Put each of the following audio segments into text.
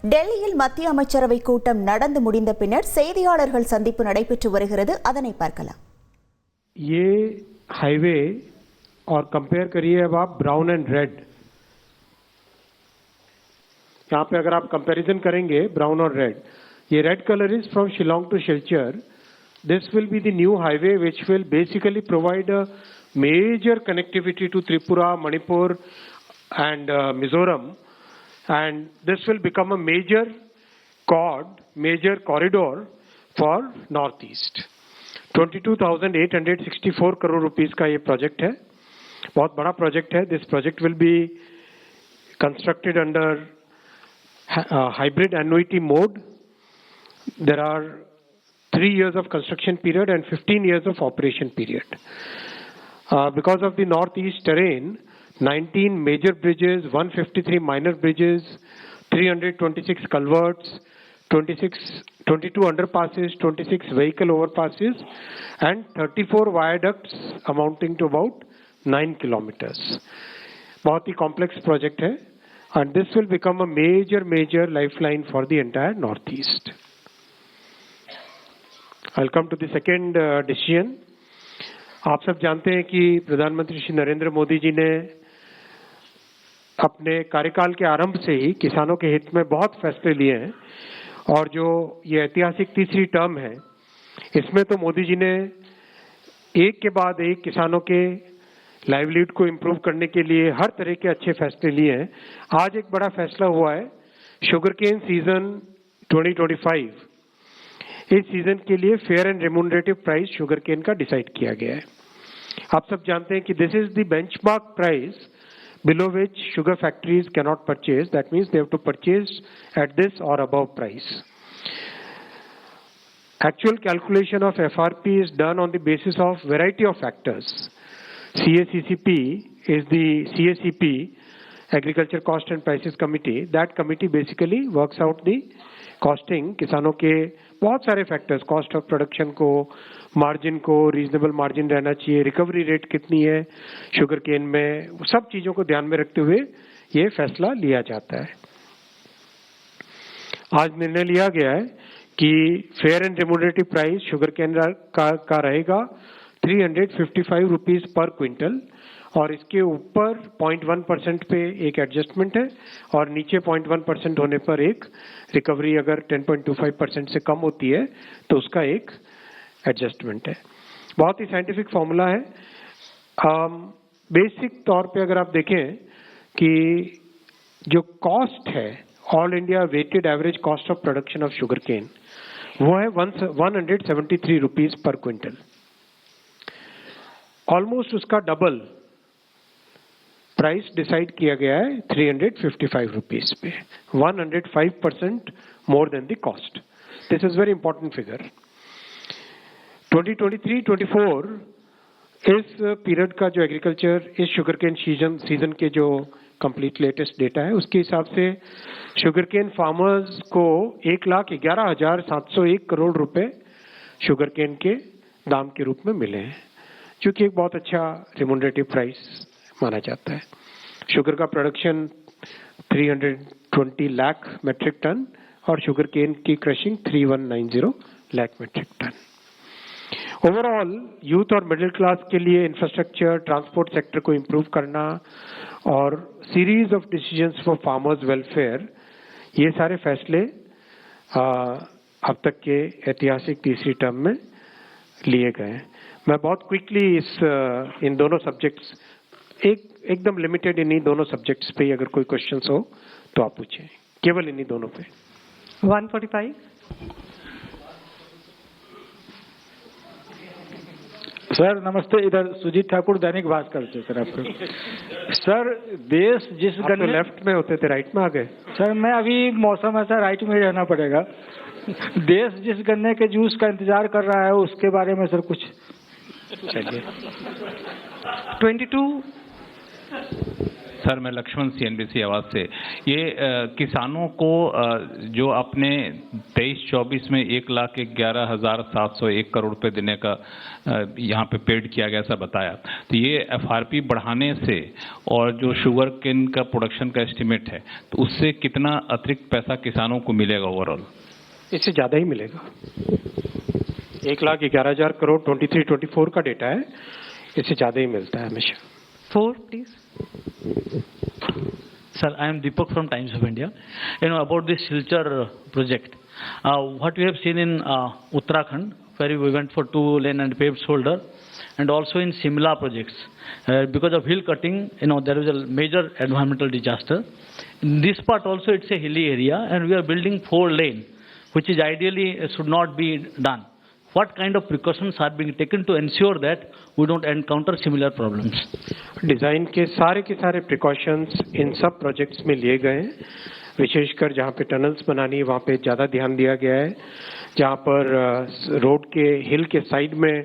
டெல்லியில் மத்திய அமைச்சரவை கூட்டம் நடந்து முடிந்த பின்னர் செய்தியாளர்கள் சந்திப்பு நடைபெற்று வருகிறது. அதனை பார்க்கலாம். ये हाईवे और कंपेयर करिए अब आप ब्राउन एंड रेड, यहाँ पे अगर आप कंपैरिजन करेंगे ब्राउन और रेड, ये red colour is from Shillong to Silchar. This will be the new highway which will basically provide a major connectivity to Tripura, Manipur and Mizoram, and this will become a major corridor for Northeast. 22,864 crore rupees का ये project है, बहुत बड़ा project है. This project will be constructed under hybrid annuity mode. There are 3 years of construction period and 15 years of operation period. Because of the northeast terrain, 19 major bridges, 153 minor bridges, 326 culverts, 22 underpasses, 26 vehicle overpasses, and 34 viaducts amounting to about 9 kilometers. बहुत ही complex project है, and this will become a major lifeline for the entire northeast. I'll come to the second decision. आप सब जानते हैं कि प्रधानमंत्री श्री नरेंद्र मोदी जी ने अपने कार्यकाल के आरंभ से ही किसानों के हित में बहुत फैसले लिए हैं, और जो ये ऐतिहासिक तीसरी टर्म है, इसमें तो मोदी जी ने एक के बाद एक किसानों के लाइवलीहुड को इम्प्रूव करने के लिए हर तरह के अच्छे फैसले लिए हैं. आज एक बड़ा फैसला हुआ है, शुगर केन सीजन 2025, इस सीजन के लिए fair and remunerative price sugar cane का डिसाइड किया गया है. आप सब जानते हैं कि this is the benchmark price below which sugar factories cannot purchase. That means they have to purchase at this or above price. Actual calculation of FRP is done on the basis of variety of factors. CACCP is the CACP, Agriculture Cost and Prices Committee. That committee basically works out the costing. किसानों के बहुत सारे factors, cost of production को, margin को, reasonable margin रहना चाहिए, recovery rate कितनी है शुगर केन में, सब चीजों को ध्यान में रखते हुए ये फैसला लिया जाता है. आज निर्णय लिया गया है कि fair and remunerative price sugar cane का रहेगा 355 रुपीज पर क्विंटल, और इसके ऊपर 0.1% पे एक एडजस्टमेंट है, और नीचे 0.1% होने पर एक रिकवरी अगर 10.25% से कम होती है तो उसका एक एडजस्टमेंट है. बहुत ही साइंटिफिक फॉर्मूला है. बेसिक तौर पे अगर आप देखें कि जो कॉस्ट है, all India weighted average cost of production of sugar cane, वो है 173 रुपीज पर क्विंटल. ऑलमोस्ट उसका डबल प्राइस डिसाइड किया गया है 355 रुपीज पे, 105% more than the cost. This is very important figure. 2023-24 इस पीरियड का जो एग्रीकल्चर, इस शुगर केन सीजन के जो कंप्लीट लेटेस्ट डेटा है, उसके हिसाब से शुगर केन फार्मर्स को 1,11,701 करोड़ रुपए शुगर केन के दाम के रूप में मिले हैं, जो कि एक बहुत अच्छा रेम्यूनरेटिव प्राइस माना जाता है. शुगर का प्रोडक्शन 320 लाख मेट्रिक टन और शुगर केन की crushing 3190 lakh metric tonne. Overall youth और मिडिल क्लास के लिए इंफ्रास्ट्रक्चर, ट्रांसपोर्ट सेक्टर को इम्प्रूव करना और series of decisions for farmers welfare, ये सारे फैसले अब तक के ऐतिहासिक तीसरी टर्म में लिए गए हैं. मैं बहुत क्विकली इन दोनों सब्जेक्ट्स, एकदम लिमिटेड इन्हीं दोनों सब्जेक्ट्स पे अगर कोई क्वेश्चंस हो तो आप पूछें, केवल इन्हीं दोनों पे. 145. सर नमस्ते, इधर सुजीत ठाकुर, दैनिक भास्कर से. सर आपको सर, देश जिस गन्ने तो लेफ्ट में होते थे, राइट में आ गए. सर मैं अभी मौसम ऐसा राइट में ही रहना पड़ेगा. देश जिस गन्ने के जूस का इंतजार कर रहा है उसके बारे में सर कुछ. चलिए. 22. सर मैं लक्ष्मण CNBC आवाज से। ये किसानों को जो अपने 23-24 में 1,11,701 करोड़ रुपए देने का यहाँ पे पेड किया गया ऐसा बताया, तो ये FRP बढ़ाने से और जो शुगर केन का प्रोडक्शन का एस्टिमेट है तो उससे कितना अतिरिक्त पैसा किसानों को मिलेगा ओवरऑल? इससे ज़्यादा ही मिलेगा। 1,11,000 करोड़ 23-24 का डेटा है, इससे ज़्यादा ही मिलता है हमेशा। 4, please. Sir, I am Deepak from Times of India. About this Silchar project, what we have seen in Uttarakhand, where we went for 2-lane and paved shoulder, and also in Shimla projects, because of hill cutting, there is a major environmental disaster. In this part also, it's a hilly area, and we are building 4-lane, which is ideally should not be done. What kind of precautions are being taken to ensure that we don't encounter similar problems? Design के सारे precautions इन सब projects में लिए गए हैं। विशेषकर जहाँ पे टनल्स बनानी है वहाँ पे ज़्यादा ध्यान दिया गया है। जहाँ पर रोड के हिल के साइड में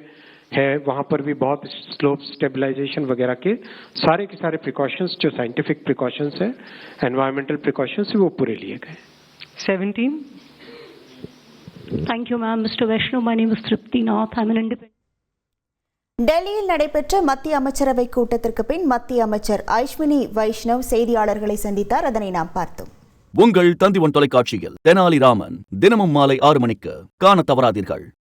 है वहाँ पर भी बहुत स्लोप स्टेबलाइजेशन वगैरह के सारे प्रिकॉशंस जो साइंटिफिक प्रिकॉशंस हैं, एनवायरमेंटल प्रिकॉशंस वो पूरे लिए गए। 17. Thank you, ma'am. Mr. Vaishnav, my name is Tripti Nath. I'm an independent. டெல்லியில் நடைபெற்ற மத்திய அமைச்சரவை கூட்டத்திற்கு பின் மத்திய அமைச்சர் ஐஷ்வினி வைஷ்ணவ் செய்தியாளர்களை சந்தித்தார். அதனை நாம் பார்த்தோம். உங்கள் தந்திவன் தொலைக்காட்சியில் தெனாலிராமன் தினமும் மாலை 6 மணிக்கு காண தவறாதீர்கள்.